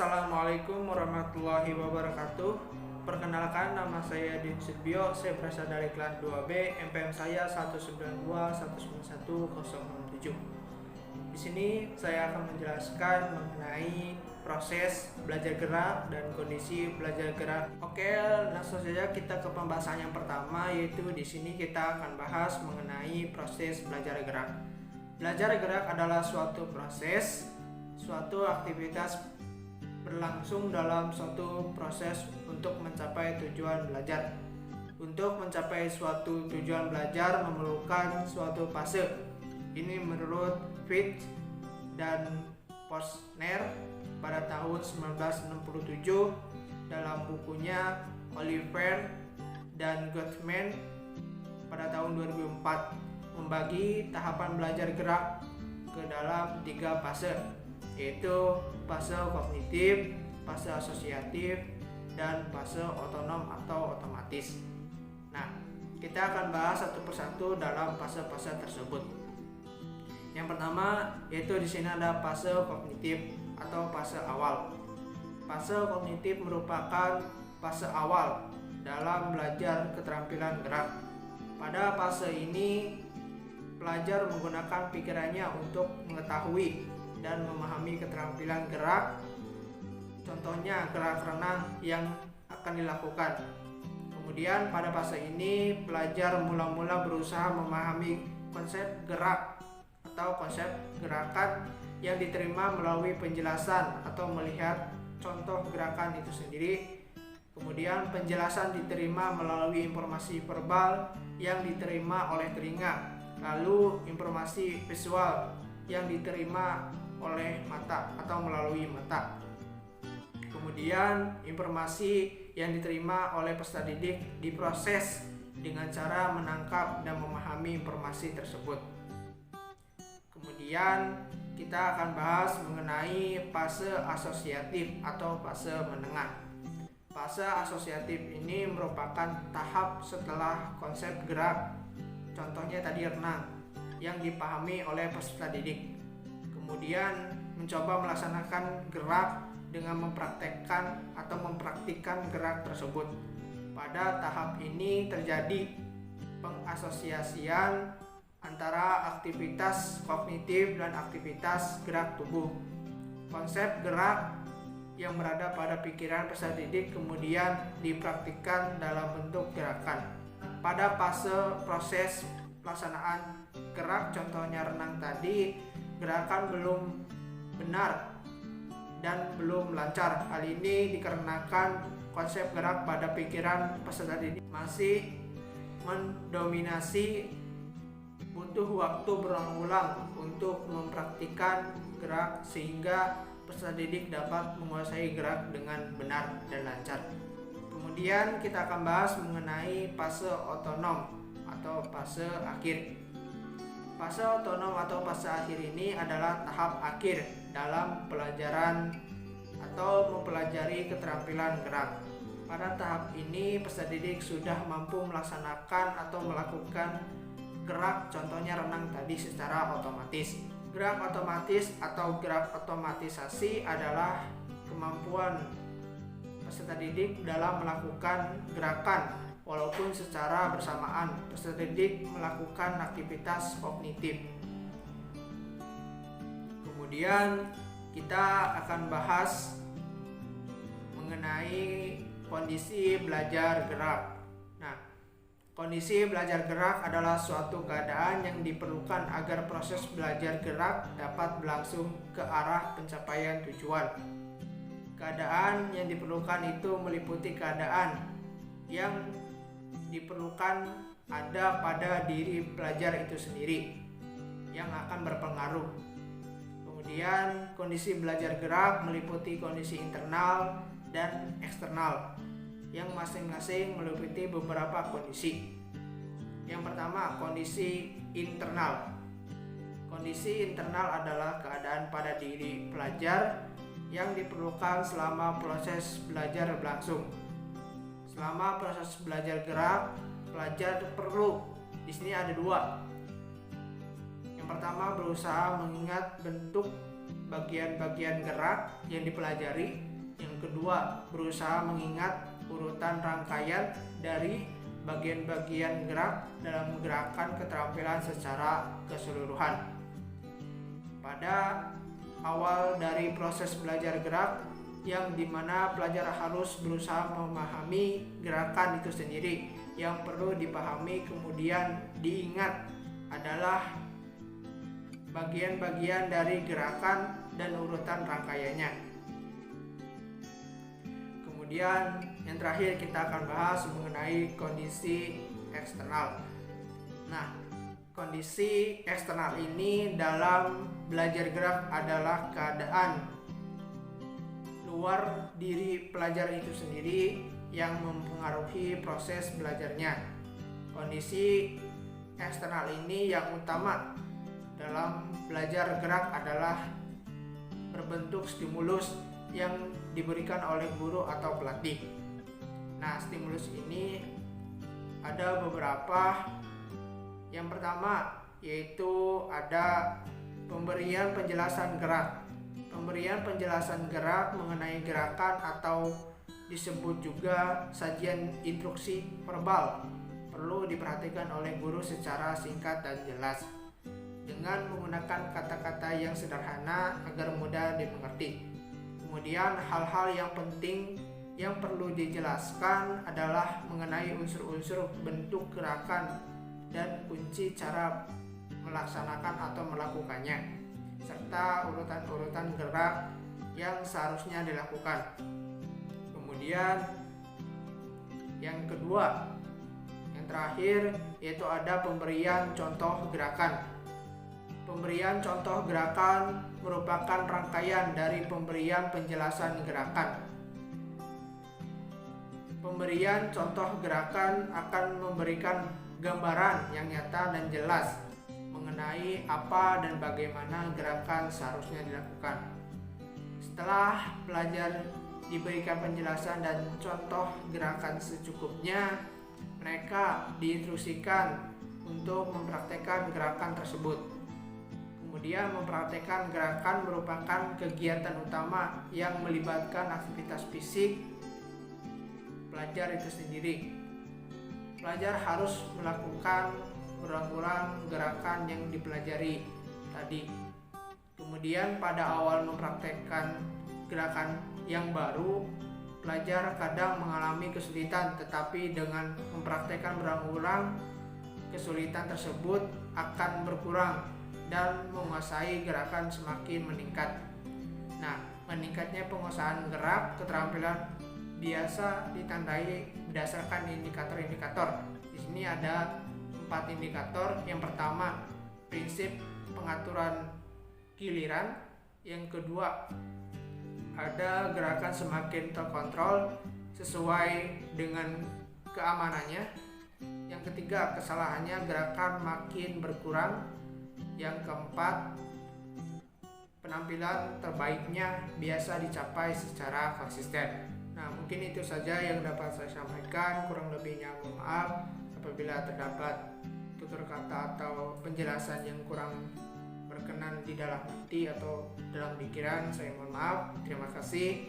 Assalamualaikum warahmatullahi wabarakatuh. Perkenalkan, nama saya Din Sudbio. Saya berasal dari kelas 2B. MPM saya 192191067. Di sini saya akan menjelaskan mengenai proses belajar gerak dan kondisi belajar gerak. Oke, langsung saja kita ke pembahasan yang pertama, yaitu di sini kita akan bahas mengenai proses belajar gerak. Belajar gerak adalah suatu proses, suatu aktivitas berlangsung dalam suatu proses untuk mencapai tujuan belajar. Untuk mencapai suatu tujuan belajar memerlukan suatu fase. Ini menurut Fitch dan Posner pada tahun 1967 dalam bukunya Oliver dan Gottman pada tahun 2004 membagi tahapan belajar gerak ke dalam 3 fase, yaitu fase kognitif, fase asosiatif, dan fase otonom atau otomatis. Nah, kita akan bahas satu persatu dalam fase-fase tersebut. Yang pertama yaitu di sini ada fase kognitif atau fase awal. Fase kognitif merupakan fase awal dalam belajar keterampilan gerak. Pada fase ini, pelajar menggunakan pikirannya untuk mengetahui dan memahami keterampilan gerak. Contohnya gerak renang yang akan dilakukan. Kemudian pada fase ini pelajar mula-mula berusaha memahami konsep gerak atau konsep gerakan yang diterima melalui penjelasan atau melihat contoh gerakan itu sendiri. Kemudian penjelasan diterima melalui informasi verbal yang diterima oleh telinga, lalu informasi visual yang diterima oleh mata atau melalui mata. Kemudian informasi yang diterima oleh peserta didik diproses dengan cara menangkap dan memahami informasi tersebut. Kemudian kita akan bahas mengenai fase asosiatif atau fase menengah. Fase asosiatif ini merupakan tahap setelah konsep gerak, contohnya tadi renang, yang dipahami oleh peserta didik. Kemudian mencoba melaksanakan gerak dengan mempraktikkan gerak tersebut. Pada tahap ini terjadi pengasosiasian antara aktivitas kognitif dan aktivitas gerak tubuh. Konsep gerak yang berada pada pikiran peserta didik kemudian dipraktikkan dalam bentuk gerakan. Pada fase proses pelaksanaan gerak, contohnya renang tadi, gerakan belum benar dan belum lancar. Hal ini dikarenakan konsep gerak pada pikiran peserta didik masih mendominasi, butuh waktu berulang-ulang untuk mempraktikkan gerak sehingga peserta didik dapat menguasai gerak dengan benar dan lancar. Kemudian kita akan bahas mengenai fase otonom atau fase akhir. Fase otonom atau fase akhir ini adalah tahap akhir dalam pelajaran atau mempelajari keterampilan gerak. Pada tahap ini peserta didik sudah mampu melaksanakan atau melakukan gerak, contohnya renang tadi, secara otomatis. Gerak otomatis atau gerak otomatisasi adalah kemampuan peserta didik dalam melakukan gerakan walaupun secara bersamaan peserta didik melakukan aktivitas kognitif. Kemudian kita akan bahas mengenai kondisi belajar gerak. Nah, kondisi belajar gerak adalah suatu keadaan yang diperlukan agar proses belajar gerak dapat berlangsung ke arah pencapaian tujuan. Keadaan yang diperlukan itu meliputi keadaan yang diperlukan ada pada diri pelajar itu sendiri yang akan berpengaruh. Kemudian kondisi belajar gerak meliputi kondisi internal dan eksternal yang masing-masing meliputi beberapa kondisi. Yang pertama, kondisi internal. Kondisi internal adalah keadaan pada diri pelajar yang diperlukan selama proses belajar berlangsung. Selama proses belajar gerak, pelajar perlu, di sini ada 2. Yang pertama, berusaha mengingat bentuk bagian-bagian gerak yang dipelajari. Yang kedua, berusaha mengingat urutan rangkaian dari bagian-bagian gerak dalam gerakan keterampilan secara keseluruhan. Pada awal dari proses belajar gerak, yang dimana pelajar harus berusaha memahami gerakan itu sendiri. Yang perlu dipahami kemudian diingat adalah bagian-bagian dari gerakan dan urutan rangkaiannya. Kemudian yang terakhir kita akan bahas mengenai kondisi eksternal. Nah, kondisi eksternal ini dalam belajar gerak adalah keadaan luar diri pelajar itu sendiri yang mempengaruhi proses belajarnya. Kondisi eksternal ini yang utama dalam belajar gerak adalah berbentuk stimulus yang diberikan oleh guru atau pelatih. Nah, stimulus ini ada beberapa. Yang pertama yaitu ada pemberian penjelasan gerak. Pemberian penjelasan gerak mengenai gerakan atau disebut juga sajian instruksi verbal perlu diperhatikan oleh guru secara singkat dan jelas dengan menggunakan kata-kata yang sederhana agar mudah dimengerti. Kemudian hal-hal yang penting yang perlu dijelaskan adalah mengenai unsur-unsur bentuk gerakan dan kunci cara melaksanakan atau melakukannya, serta urutan-urutan gerak yang seharusnya dilakukan. Kemudian yang kedua, yang terakhir yaitu ada pemberian contoh gerakan. Pemberian contoh gerakan merupakan rangkaian dari pemberian penjelasan gerakan. Pemberian contoh gerakan akan memberikan gambaran yang nyata dan jelas mengenai apa dan bagaimana gerakan seharusnya dilakukan. Setelah pelajar diberikan penjelasan dan contoh gerakan secukupnya, mereka diinstruksikan untuk mempraktekkan gerakan tersebut. Kemudian mempraktekkan gerakan merupakan kegiatan utama yang melibatkan aktivitas fisik pelajar itu sendiri. Pelajar harus melakukan ulang-ulang gerakan yang dipelajari tadi. Kemudian pada awal mempraktekkan gerakan yang baru, pelajar kadang mengalami kesulitan, tetapi dengan mempraktekkan berulang-ulang, kesulitan tersebut akan berkurang dan menguasai gerakan semakin meningkat. Nah, meningkatnya penguasaan gerak keterampilan biasa ditandai berdasarkan indikator-indikator. Di sini ada 4 indikator. Yang pertama, prinsip pengaturan giliran. Yang kedua, ada gerakan semakin terkontrol sesuai dengan keamanannya. Yang ketiga, kesalahannya gerakan makin berkurang. Yang keempat, penampilan terbaiknya biasa dicapai secara konsisten. Nah, mungkin itu saja yang dapat saya sampaikan. Kurang lebihnya mohon maaf apabila terdapat tutur kata atau penjelasan yang kurang berkenan di dalam hati atau dalam pikiran. Saya mohon maaf. Terima kasih.